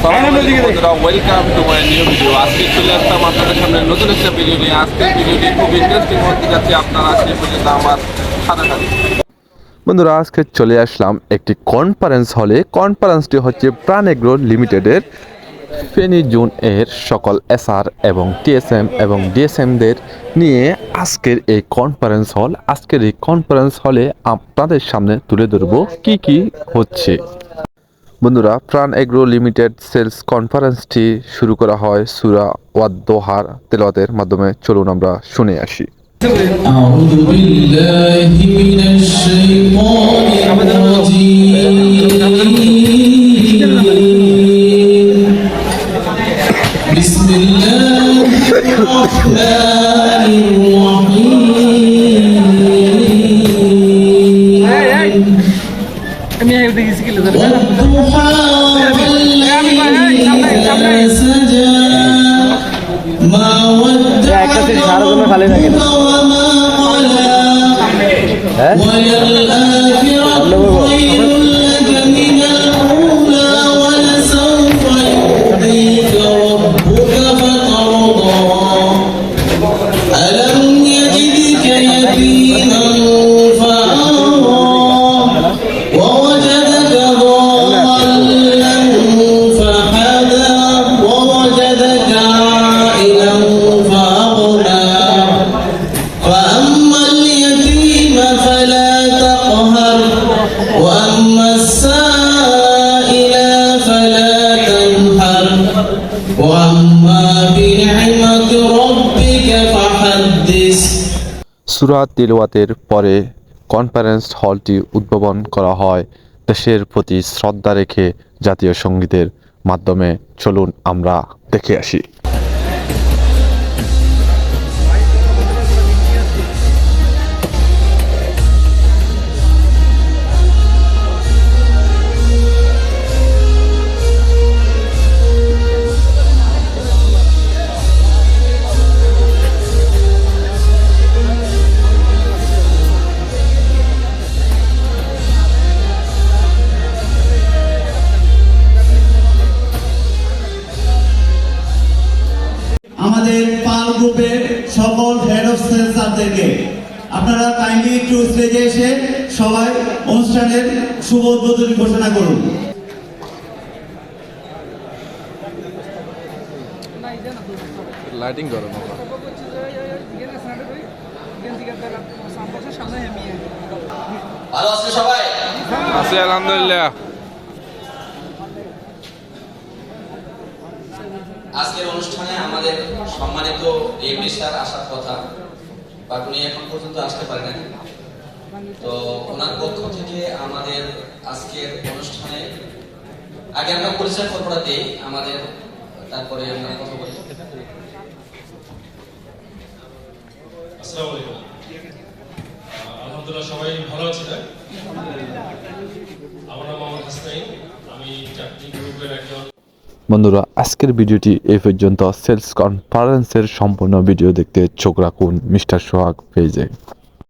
Welcome to my new video. আজকে চলে আসলাম আপনাদের সামনে নতুন একটা ভিডিও নিয়ে। আজকের ভিডিওটি খুব ইন্টারেস্টিং হতে যাচ্ছে, আপনারা আজকে পর্যন্ত আমার সাথে থাকুন। বন্ধুরা, আজকে চলে আসলাম একটি কনফারেন্স হলে। কনফারেন্সটি হচ্ছে প্রাণ এগ্রো লিমিটেডের ফেনী জোন এর সকল এসআর এবং টিএসএম এবং ডিএসএমদের নিয়ে আজকের এই কনফারেন্স হল। আজকের এই কনফারেন্স হলে আপনাদের সামনে তুলে ধরব কি কি হচ্ছে। বন্ধুরা, প্রাণ এগ্রো লিমিটেড সেলস কনফারেন্সটি শুরু করা হয় সূরা ওয়াদ-দোহার তেলাওয়াতের মাধ্যমে। চলুন আমরা শুনে আসি। أعوذ بالله من الشيطان الرجيم بسم الله الرحمن الرحيم والضحى والليل إذا سجى ما ودعك ربك وما قلى وللآخرة خير لك من الأولى ولسوف يعطيك ربك فترضى ألم يجدك يتيما فآوى ووجدك ضالا فهدى ووجدك عائلا فأغنى فأما اليتيم فلا تقهر وأما السائل فلا تنحر وأما بنعمة ربك فحدث। সূরা তিলাওয়াতের পরে কনফারেন্স হলটি উদ্বোধন করা হয় দেশের প্রতি শ্রদ্ধা রেখে জাতীয় সঙ্গীতের মাধ্যমে। চলুন আমরা দেখে আসি। আমাদের পাল গ্রুপের সকল হেড অফ সেলসদেরকে আপনারা কাইন্ডলি একটু স্টেজে এসে সবাই অনুষ্ঠানের শুভ উদ্বোধনী ঘোষণা করুন। লাইটিং করো। ভালো আছে সবাই? আছি আলহামদুলিল্লাহ। আজকের অনুষ্ঠানে আমাদের সম্মানিত ডিএমডি স্যার আসার কথা, বাট উনি এখন পর্যন্ত আসতে পারেন। তো ওনার পক্ষ থেকে আমাদের আজকের অনুষ্ঠানে আগে আমরা পরিচয় পত্রটা দিই আমাদের, তারপরে আমরা কথা বলি। আসসালামু আলাইকুম। আলহামদুলিল্লাহ সবাই ভালো আছেন? আমার নাম মোহাম্মদ হাসনাইন, আমি চাকরি গ্রুপের একজন। বন্ধুরা, আজকের ভিডিওটি এই পর্যন্ত। সেলস কনফারেন্সের সম্পূর্ণ ভিডিও দেখতে চোখ রাখুন মিস্টার সোহাগ পেজে।